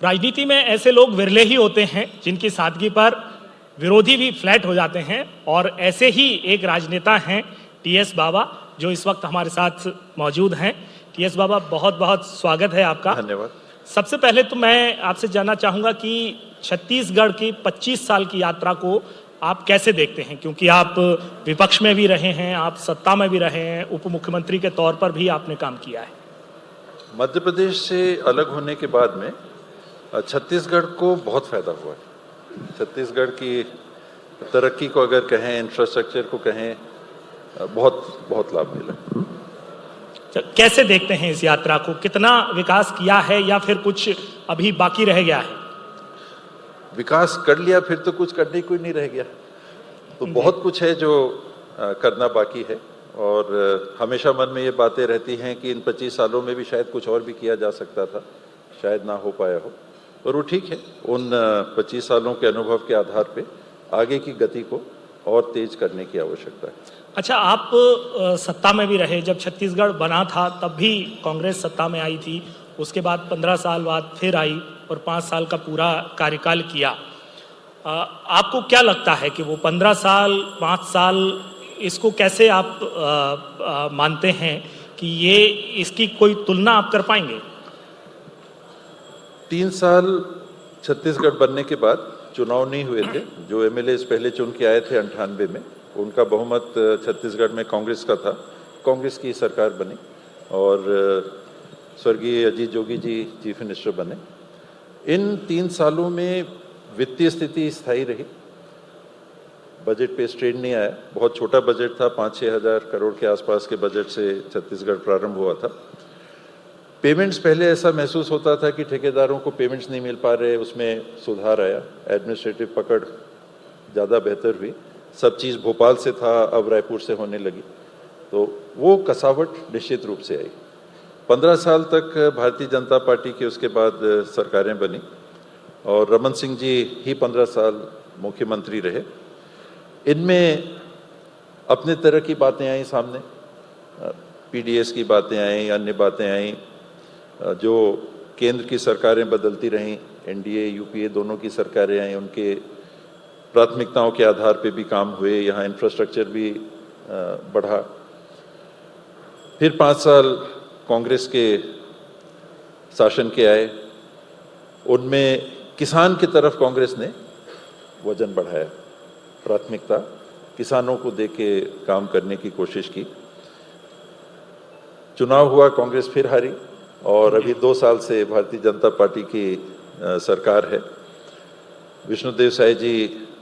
राजनीति में ऐसे लोग विरले ही होते हैं जिनकी सादगी पर विरोधी भी फ्लैट हो जाते हैं, और ऐसे ही एक राजनेता हैं टीएस बाबा, जो इस वक्त हमारे साथ मौजूद हैं। टीएस बाबा, बहुत बहुत स्वागत है आपका। धन्यवाद। सबसे पहले तो मैं आपसे जानना चाहूँगा कि छत्तीसगढ़ की 25 साल की यात्रा को आप कैसे देखते हैं, क्योंकि आप विपक्ष में भी रहे हैं, आप सत्ता में भी रहे हैं, उप मुख्यमंत्री के तौर पर भी आपने काम किया है। मध्य प्रदेश से अलग होने के बाद में छत्तीसगढ़ को बहुत फायदा हुआ है। छत्तीसगढ़ की तरक्की को अगर कहें, इंफ्रास्ट्रक्चर को कहें, बहुत बहुत लाभ मिला। कैसे देखते हैं इस यात्रा को, कितना विकास किया है या फिर कुछ अभी बाकी रह गया है? विकास कर लिया फिर तो कुछ करने को ही नहीं रह गया, तो बहुत कुछ है जो करना बाकी है। और हमेशा मन में ये बातें रहती हैं कि इन 25 सालों में भी शायद कुछ और भी किया जा सकता था, शायद ना हो पाया हो, और वो ठीक है। उन 25 सालों के अनुभव के आधार पे आगे की गति को और तेज करने की आवश्यकता है। अच्छा, आप सत्ता में भी रहे, जब छत्तीसगढ़ बना था तब भी कांग्रेस सत्ता में आई थी, उसके बाद 15 साल बाद फिर आई और 5 साल का पूरा कार्यकाल किया। आपको क्या लगता है कि वो 15 साल 5 साल इसको कैसे आप मानते हैं कि ये इसकी कोई तुलना आप कर पाएंगे? 3 साल छत्तीसगढ़ बनने के बाद चुनाव नहीं हुए थे। जो एमएलए पहले चुन के आए थे 98 में, उनका बहुमत छत्तीसगढ़ में कांग्रेस का था। कांग्रेस की सरकार बनी और स्वर्गीय अजीत जोगी जी चीफ मिनिस्टर बने। इन 3 सालों में वित्तीय स्थिति स्थायी रही, बजट पे स्ट्रेन नहीं आया। बहुत छोटा बजट था, 5-6 हज़ार करोड़ के आसपास के बजट से छत्तीसगढ़ प्रारंभ हुआ था। पेमेंट्स पहले ऐसा महसूस होता था कि ठेकेदारों को पेमेंट्स नहीं मिल पा रहे, उसमें सुधार आया। एडमिनिस्ट्रेटिव पकड़ ज़्यादा बेहतर हुई। सब चीज़ भोपाल से था, अब रायपुर से होने लगी, तो वो कसावट निश्चित रूप से आई। 15 साल तक भारतीय जनता पार्टी की उसके बाद सरकारें बनी और रमन सिंह जी ही 15 साल मुख्यमंत्री रहे। इनमें अपने तरह की बातें आई सामने, पीडीएस की बातें आई, अन्य बातें आई, जो केंद्र की सरकारें बदलती रहीं, एनडीए यूपीए दोनों की सरकारें आई, उनके प्राथमिकताओं के आधार पे भी काम हुए। यहाँ इंफ्रास्ट्रक्चर भी बढ़ा। फिर 5 साल कांग्रेस के शासन के आए, उनमें किसान की तरफ कांग्रेस ने वजन बढ़ाया, प्राथमिकता किसानों को देके काम करने की कोशिश की। चुनाव हुआ, कांग्रेस फिर हारी और अभी 2 साल से भारतीय जनता पार्टी की सरकार है। विष्णुदेव साय जी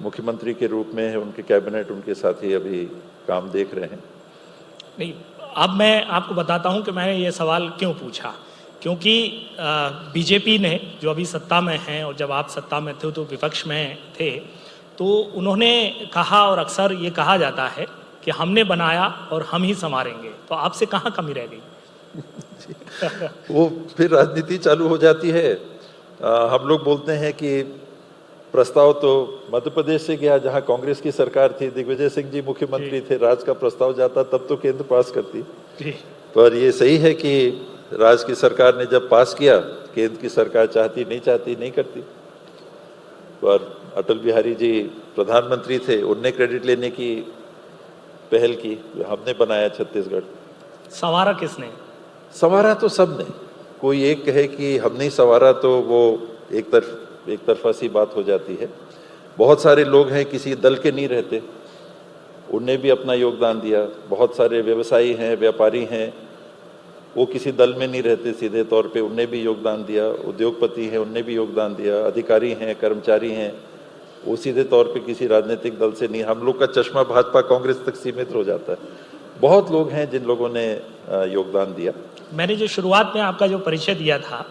मुख्यमंत्री के रूप में है, उनके कैबिनेट उनके साथी अभी काम देख रहे हैं। नहीं, अब मैं आपको बताता हूं कि मैंने ये सवाल क्यों पूछा, क्योंकि बीजेपी ने, जो अभी सत्ता में हैं और जब आप सत्ता में थे तो विपक्ष में थे, तो उन्होंने कहा, और अक्सर ये कहा जाता है कि हमने बनाया और हम ही संवारेंगे, तो आपसे कहाँ कमी रह गई? वो फिर राजनीति चालू हो जाती है। हम लोग बोलते हैं कि प्रस्ताव तो मध्य प्रदेश से गया जहां कांग्रेस की सरकार थी, दिग्विजय सिंह जी मुख्यमंत्री थे, राज्य का प्रस्ताव जाता तब तो केंद्र पास करती। पर ये सही है कि राज्य की सरकार ने जब पास किया, केंद्र की सरकार चाहती नहीं चाहती नहीं करती। पर अटल बिहारी जी प्रधानमंत्री थे, उनने क्रेडिट लेने की पहल की, हमने बनाया छत्तीसगढ़। संवारा किसने? संवारा तो सब ने। कोई एक कहे कि हम नहीं संवारा तो वो एक तरफा सी बात हो जाती है। बहुत सारे लोग हैं किसी दल के नहीं रहते, उनने भी अपना योगदान दिया। बहुत सारे व्यवसायी हैं, व्यापारी हैं, वो किसी दल में नहीं रहते सीधे तौर पे, उनने भी योगदान दिया। उद्योगपति हैं, उनने भी योगदान दिया। अधिकारी हैं, कर्मचारी हैं, वो सीधे तौर पे किसी राजनीतिक दल से नहीं। हम लोग का चश्मा भाजपा कांग्रेस तक सीमित हो जाता है। बहुत लोग हैं जिन लोगों ने योगदान दिया। मैंने जो शुरुआत में आपका जो परिचय दिया था,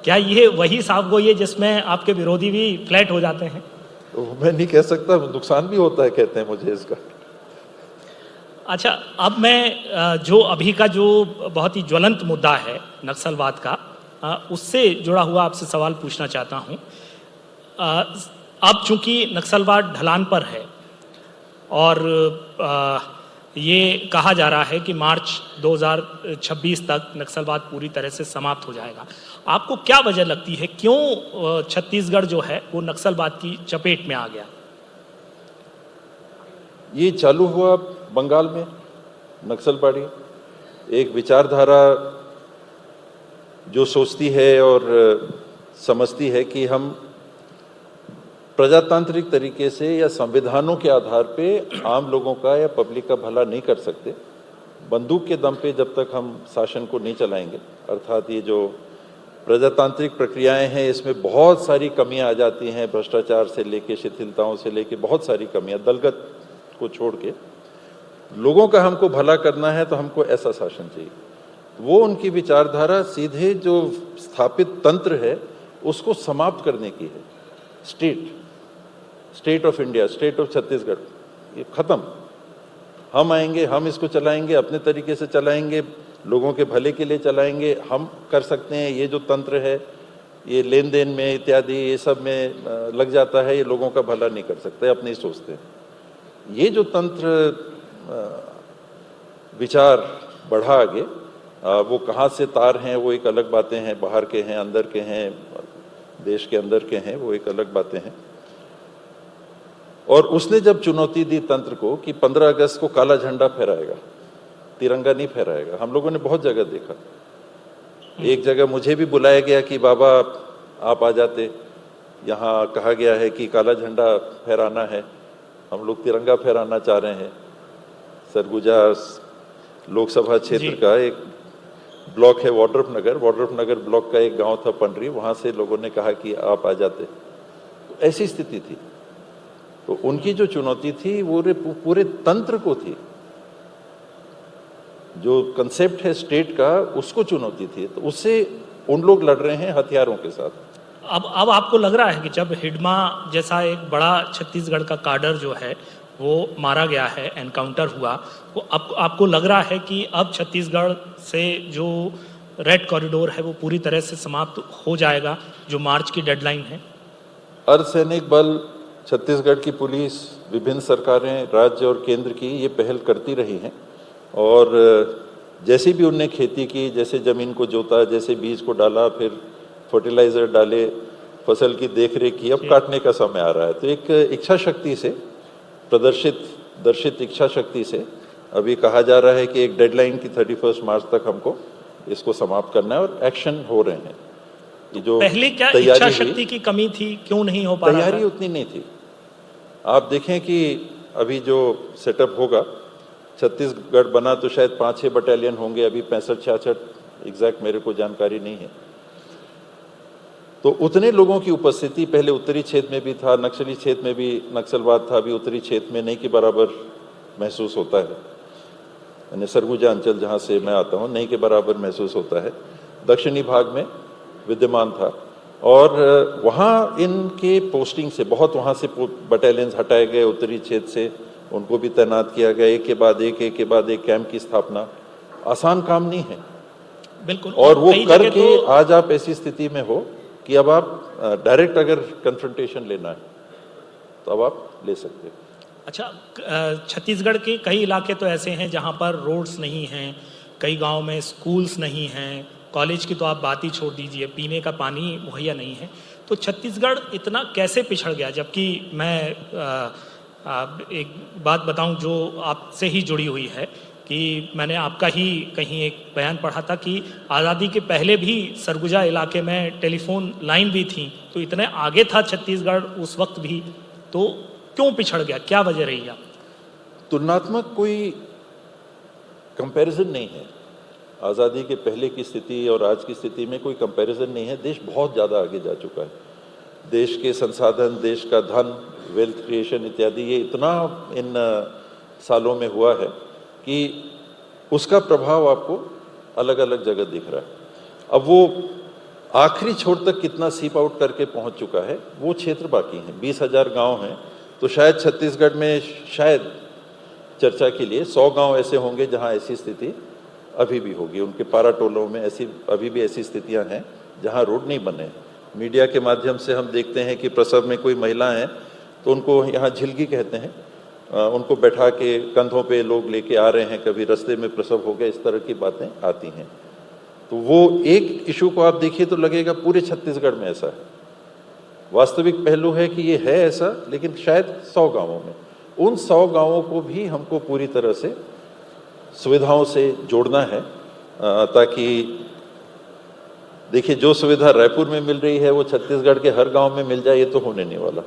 क्या ये वही साफगोई है जिसमें आपके विरोधी भी फ्लैट हो जाते हैं? तो मैं नहीं कह सकता, नुकसान भी होता है कहते हैं मुझे इसका। अच्छा, अब मैं जो अभी का जो बहुत ही ज्वलंत मुद्दा है नक्सलवाद का, उससे जुड़ा हुआ आपसे सवाल पूछना चाहता हूँ। अब चूंकि नक्सलवाद ढलान पर है और ये कहा जा रहा है कि मार्च 2026 तक नक्सलवाद पूरी तरह से समाप्त हो जाएगा। आपको क्या वजह लगती है, क्यों छत्तीसगढ़ जो है वो नक्सलवाद की चपेट में आ गया? ये चालू हुआ बंगाल में नक्सलवादी, एक विचारधारा जो सोचती है और समझती है कि हम प्रजातांत्रिक तरीके से या संविधानों के आधार पे आम लोगों का या पब्लिक का भला नहीं कर सकते। बंदूक के दम पे जब तक हम शासन को नहीं चलाएंगे, अर्थात ये जो प्रजातांत्रिक प्रक्रियाएं हैं इसमें बहुत सारी कमियां आ जाती हैं, भ्रष्टाचार से लेके शिथिलताओं से लेके बहुत सारी कमियां, दलगत को छोड़ के लोगों का हमको भला करना है तो हमको ऐसा शासन चाहिए। वो उनकी विचारधारा सीधे जो स्थापित तंत्र है उसको समाप्त करने की है। State of India, state of Chhattisgarh, ये खत्म। हम आएंगे, हम इसको चलाएंगे, अपने तरीके से चलाएंगे, लोगों के भले के लिए चलाएंगे, हम कर सकते हैं। ये जो तंत्र है ये लेन देन में इत्यादि ये सब में लग जाता है, ये लोगों का भला नहीं कर सकता, अपने ही सोचते हैं। ये जो तंत्र विचार बढ़ा आगे, वो कहाँ से तार हैं वो एक अलग बातें हैं, बाहर के हैं, अंदर के हैं, देश के अंदर के हैं, वो एक अलग बातें हैं। और उसने जब चुनौती दी तंत्र को कि 15 अगस्त को काला झंडा फहराएगा, तिरंगा नहीं फहराएगा, हम लोगों ने बहुत जगह देखा। एक जगह मुझे भी बुलाया गया कि बाबा आप आ जाते, यहाँ कहा गया है कि काला झंडा फहराना है, हम लोग तिरंगा फहराना चाह रहे हैं। सरगुजा लोकसभा क्षेत्र का एक ब्लॉक है वाड्रफ नगर ब्लॉक का एक गांव था पंडरी, वहां से लोगों ने कहा कि आप आ जाते, तो ऐसी स्थिति थी। तो उनकी जो चुनौती थी वो पूरे तंत्र को थी, जो कंसेप्ट है स्टेट का उसको चुनौती थी, तो उससे उन लोग लड़ रहे हैं हथियारों के साथ। अब आपको लग रहा है कि जब हिडमा जैसा एक बड़ा छत्तीसगढ़ का काडर जो है वो मारा गया है, एनकाउंटर हुआ, वो आपको लग रहा है कि अब छत्तीसगढ़ से जो रेड कॉरिडोर है वो पूरी तरह से समाप्त हो जाएगा, जो मार्च की डेडलाइन है? अर्धसैनिक बल, छत्तीसगढ़ की पुलिस, विभिन्न सरकारें राज्य और केंद्र की ये पहल करती रही हैं। और जैसे भी उनने खेती की, जैसे ज़मीन को जोता, जैसे बीज को डाला, फिर फर्टिलाइज़र डाले, फसल की देखरेख की, अब काटने का समय आ रहा है। तो एक इच्छा शक्ति से दर्शित इच्छा शक्ति से अभी कहा जा रहा है कि एक डेडलाइन की 31 मार्च तक हमको इसको समाप्त करना है, और एक्शन हो रहे हैं। ये जो पहले क्या इच्छा शक्ति की कमी थी, क्यों नहीं हो पा रहा? तैयारी उतनी नहीं थी। आप देखें कि अभी जो सेटअप होगा, छत्तीसगढ़ बना तो शायद 5-6 बटालियन होंगे, अभी 65-66 एग्जैक्ट मेरे को जानकारी नहीं है। तो उतने लोगों की उपस्थिति पहले उत्तरी क्षेत्र में भी था, नक्सली क्षेत्र में भी नक्सलवाद था, अभी उत्तरी क्षेत्र में नहीं के बराबर महसूस होता है। यानी सरगुजा अंचल जहाँ से मैं आता हूँ, नहीं के बराबर महसूस होता है। दक्षिणी भाग में विद्यमान था, और वहाँ इनके पोस्टिंग से बहुत, वहाँ से बटालियंस हटाए गए, उत्तरी क्षेत्र से उनको भी तैनात किया गया। एक के बाद एक कैंप की स्थापना आसान काम नहीं है। बिल्कुल। और वो करके आज आप ऐसी स्थिति में हो कि अब आप डायरेक्ट अगर कन्फ्रंटेशन लेना है तो अब आप ले सकते हो। अच्छा, छत्तीसगढ़ के कई इलाके तो ऐसे हैं जहाँ पर रोड्स नहीं हैं, कई गांव में स्कूल्स नहीं हैं, कॉलेज की तो आप बात ही छोड़ दीजिए, पीने का पानी मुहैया नहीं है। तो छत्तीसगढ़ इतना कैसे पिछड़ गया? जबकि मैं एक बात बताऊं जो आपसे ही जुड़ी हुई है कि मैंने आपका ही कहीं एक बयान पढ़ा था कि आज़ादी के पहले भी सरगुजा इलाके में टेलीफोन लाइन भी थी, तो इतने आगे था छत्तीसगढ़ उस वक्त भी, तो क्यों पिछड़ गया, क्या वजह रही है? तुलनात्मक कोई कंपैरिजन नहीं है। आज़ादी के पहले की स्थिति और आज की स्थिति में कोई कंपैरिजन नहीं है। देश बहुत ज़्यादा आगे जा चुका है। देश के संसाधन, देश का धन, वेल्थ क्रिएशन इत्यादि, ये इतना इन सालों में हुआ है कि उसका प्रभाव आपको अलग अलग जगह दिख रहा है। अब वो आखिरी छोर तक कितना सीप आउट करके पहुंच चुका है वो क्षेत्र बाकी है। 20,000 गांव हैं, तो शायद छत्तीसगढ़ में शायद चर्चा के लिए 100 गांव ऐसे होंगे जहां ऐसी स्थिति अभी भी होगी। उनके पाराटोलों में ऐसी अभी भी ऐसी स्थितियां हैं जहां रोड नहीं बने। मीडिया के माध्यम से हम देखते हैं कि प्रसव में कोई महिला है तो उनको यहाँ झिलगी कहते हैं, उनको बैठा के कंधों पे लोग लेके आ रहे हैं, कभी रास्ते में प्रसव हो गया, इस तरह की बातें आती हैं। तो वो एक इशू को आप देखिए तो लगेगा पूरे छत्तीसगढ़ में ऐसा है। वास्तविक पहलू है कि ये है ऐसा, लेकिन शायद 100 गांवों में, उन 100 गांवों को भी हमको पूरी तरह से सुविधाओं से जोड़ना है, ताकि देखिए जो सुविधा रायपुर में मिल रही है वो छत्तीसगढ़ के हर गांव में मिल जाए, ये तो होने नहीं वाला,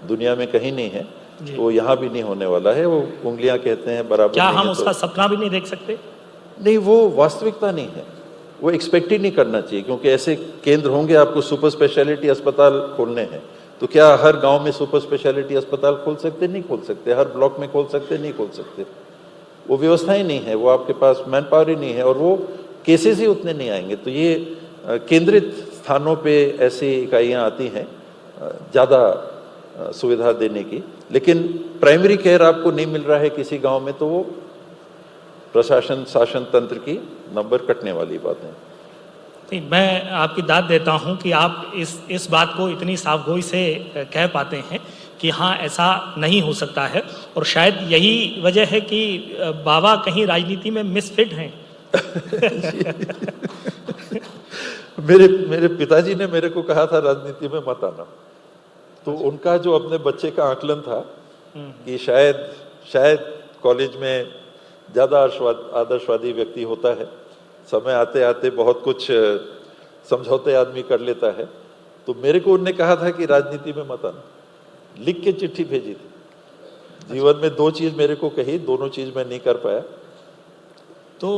दुनिया में कहीं नहीं है, तो यहाँ भी नहीं होने वाला है। वो उंगलियां कहते हैं बराबर। क्या नहीं हम है उसका तो, सपना भी नहीं देख सकते? नहीं, वो वास्तविकता नहीं है, वो एक्सपेक्ट ही नहीं करना चाहिए, क्योंकि ऐसे केंद्र होंगे, आपको सुपर स्पेशलिटी अस्पताल खोलने हैं, तो क्या हर गांव में सुपर स्पेशलिटी अस्पताल खोल सकते? नहीं खोल सकते। हर ब्लॉक में खोल सकते? नहीं खोल सकते। वो व्यवस्था ही नहीं है, वो आपके पास मैन पावर ही नहीं है, और वो केसेस ही उतने नहीं आएंगे। तो ये केंद्रित स्थानों पे ऐसी इकाइयाँ आती हैं ज़्यादा सुविधा देने की, लेकिन प्राइमरी केयर आपको नहीं मिल रहा है किसी गांव में, तो वो प्रशासन शासन तंत्र की नंबर कटने वाली बात है। नहीं, मैं आपकी दाद देता हूं कि आप इस बात को इतनी साफगोई से कह पाते हैं कि हाँ ऐसा नहीं हो सकता है, और शायद यही वजह है कि बाबा कहीं राजनीति में मिसफिट हैं। मेरे पिताजी ने मेरे को कहा था राजनीति में मत आना, तो उनका जो अपने बच्चे का आकलन था कि शायद कॉलेज में ज़्यादा आदर्शवादी व्यक्ति होता है, समय आते आते बहुत कुछ समझौते आदमी कर लेता है, तो मेरे को उनने कहा था कि राजनीति में मत आना, लिख के चिट्ठी भेजी थी। जीवन में 2 चीज़ मेरे को कही, दोनों चीज़ मैं नहीं कर पाया। तो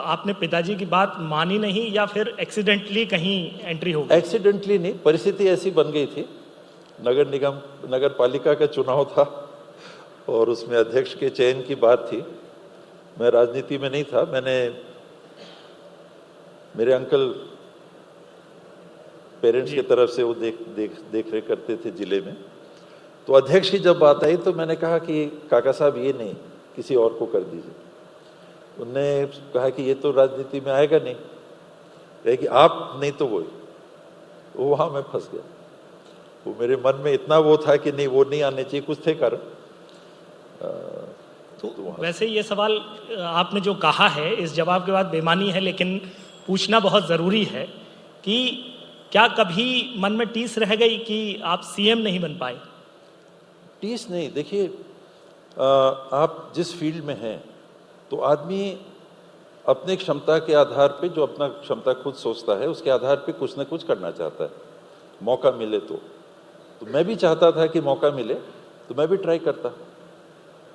आपने पिताजी की बात मानी नहीं, या फिर एक्सीडेंटली कहीं एंट्री हो गई? एक्सीडेंटली नहीं, परिस्थिति ऐसी बन गई थी। नगर निगम नगर पालिका का चुनाव था और उसमें अध्यक्ष के चयन की बात थी। मैं राजनीति में नहीं था, मेरे अंकल पेरेंट्स की तरफ से वो देख रेख करते थे जिले में, तो अध्यक्ष की जब बात आई तो मैंने कहा कि काका साहब ये नहीं, किसी और को कर दीजिए। उनने कहा कि ये तो राजनीति में आएगा नहीं, कहे कि आप नहीं तो वो वहाँ मैं फंस गया। वो मेरे मन में इतना वो था कि नहीं, वो नहीं आने चाहिए, कुछ थे कारण। तो वैसे ये सवाल आपने जो कहा है, इस जवाब के बाद बेमानी है, लेकिन पूछना बहुत ज़रूरी है कि क्या कभी मन में टीस रह गई कि आप सीएम नहीं बन पाए? टीस नहीं, देखिए आप जिस फील्ड में हैं तो आदमी अपने क्षमता के आधार पे, जो अपना क्षमता खुद सोचता है उसके आधार पे कुछ ना कुछ करना चाहता है, मौका मिले तो मैं भी चाहता था कि मौका मिले तो मैं भी ट्राई करता।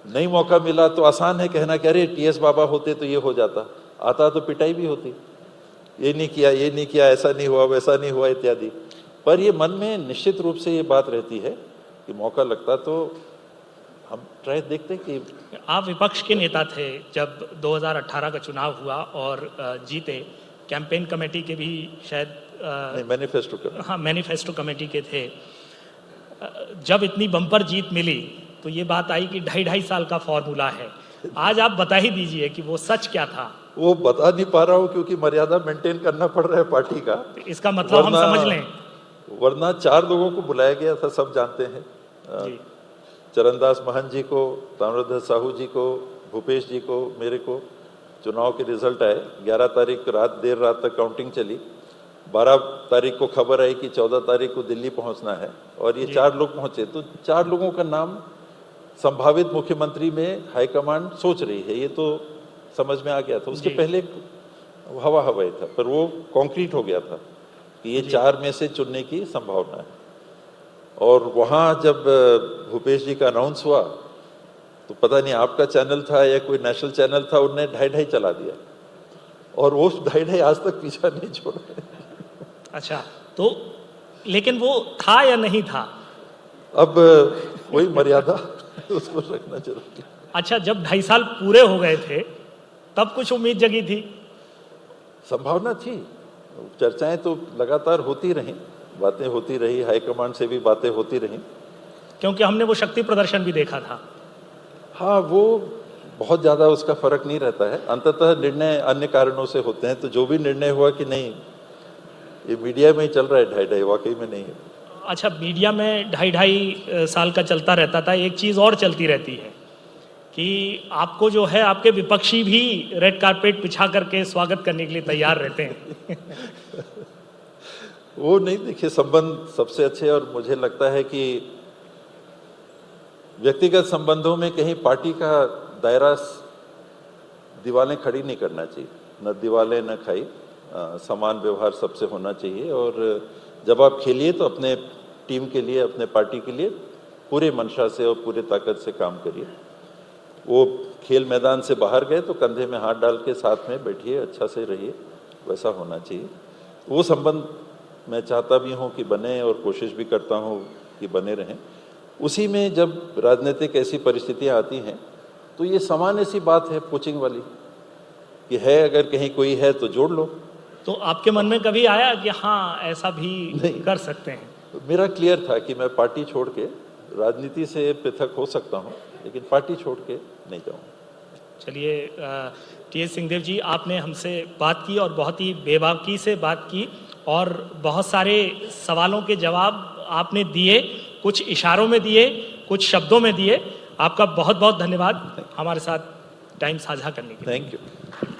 नहीं मौका मिला तो आसान है कहना कि अरे टीएस बाबा होते तो ये हो जाता, आता तो पिटाई भी होती, ये नहीं किया, ऐसा नहीं हुआ, वैसा नहीं हुआ इत्यादि। पर ये मन में निश्चित रूप से ये बात रहती है कि मौका लगता तो हम ट्राई देखते कि। आप विपक्ष के नेता थे जब 2018 का चुनाव हुआ और जीते, कैंपेन कमेटी के भी शायद मैनिफेस्टो कमेटी के थे। जब इतनी बम्पर जीत मिली तो ये बात आई कि 2.5 साल का फॉर्मूला है। आज आप बता ही दीजिए कि वो सच क्या था। वो बता नहीं पा रहा हूँ क्योंकि मर्यादा मेंटेन करना पड़ रहा है पार्टी का। इसका मतलब हम समझ लें, वरना 4 लोगों को बुलाया गया था, सब जानते हैं, चरणदास महंत जी को, ताम्रध्वज साहू जी को, भूपेश जी को, मेरे को। चुनाव के रिजल्ट आए, 11 तारीख देर रात तक काउंटिंग चली। 12 तारीख को खबर आई कि 14 तारीख को दिल्ली पहुंचना है, और ये 4 लोग पहुंचे। तो 4 लोगों का नाम संभावित मुख्यमंत्री में हाईकमांड सोच रही है, ये तो समझ में आ गया था। उसके पहले हवाई था, पर वो कॉन्क्रीट हो गया था कि ये 4 में से चुनने की संभावना है। और वहाँ जब भूपेश जी का अनाउंस हुआ तो पता नहीं आपका चैनल था या कोई नेशनल चैनल था, उनने 2.5 चला दिया, और वो 2.5 आज तक पीछा नहीं छोड़ा। अच्छा, तो लेकिन वो था या नहीं था? अब वही मर्यादा उसको रखना चाहिए। अच्छा, जब 2.5 साल पूरे हो गए थे तब कुछ उम्मीद जगी थी? संभावना थी, चर्चाएं तो लगातार होती रहीं, बातें होती रही, हाईकमांड से भी बातें होती रहीं, क्योंकि हमने वो शक्ति प्रदर्शन भी देखा था। हाँ, वो बहुत ज़्यादा उसका फर्क नहीं रहता है। अंततः निर्णय अन्य कारणों से होते हैं। तो जो भी निर्णय हुआ कि नहीं, ये मीडिया में ही चल रहा है 2.5, वाकई में नहीं है। अच्छा, मीडिया में 2.5 साल का चलता रहता था। एक चीज़ और चलती रहती है कि आपको जो है आपके विपक्षी भी रेड कारपेट बिछा करके स्वागत करने के लिए तैयार रहते हैं। वो नहीं, देखिए संबंध सबसे अच्छे, और मुझे लगता है कि व्यक्तिगत संबंधों में कहीं पार्टी का दायरा दीवारें खड़ी नहीं करना चाहिए, न दीवारें न खाई, समान व्यवहार सबसे होना चाहिए। और जब आप खेलिए तो अपने टीम के लिए, अपने पार्टी के लिए पूरे मंशा से और पूरे ताकत से काम करिए। वो खेल मैदान से बाहर गए तो कंधे में हाथ डाल के साथ में बैठिए, अच्छा से रहिए, वैसा होना चाहिए। वो संबंध मैं चाहता भी हूँ कि बने और कोशिश भी करता हूँ कि बने रहें। उसी में जब राजनीतिक ऐसी परिस्थितियाँ आती हैं तो ये सामान्य सी बात है कोचिंग वाली कि है, अगर कहीं कोई है तो जोड़ लो। तो आपके मन में कभी आया कि हाँ ऐसा भी नहीं। कर सकते हैं? मेरा क्लियर था कि मैं पार्टी छोड़ के राजनीति से पृथक हो सकता हूँ, लेकिन पार्टी छोड़ के नहीं जाऊँगा। चलिए, टी.एस. सिंहदेव जी, आपने हमसे बात की और बहुत ही बेबाकी से बात की और बहुत सारे सवालों के जवाब आपने दिए, कुछ इशारों में दिए, कुछ शब्दों में दिए। आपका बहुत बहुत धन्यवाद हमारे साथ टाइम साझा करने के लिए। Thank you.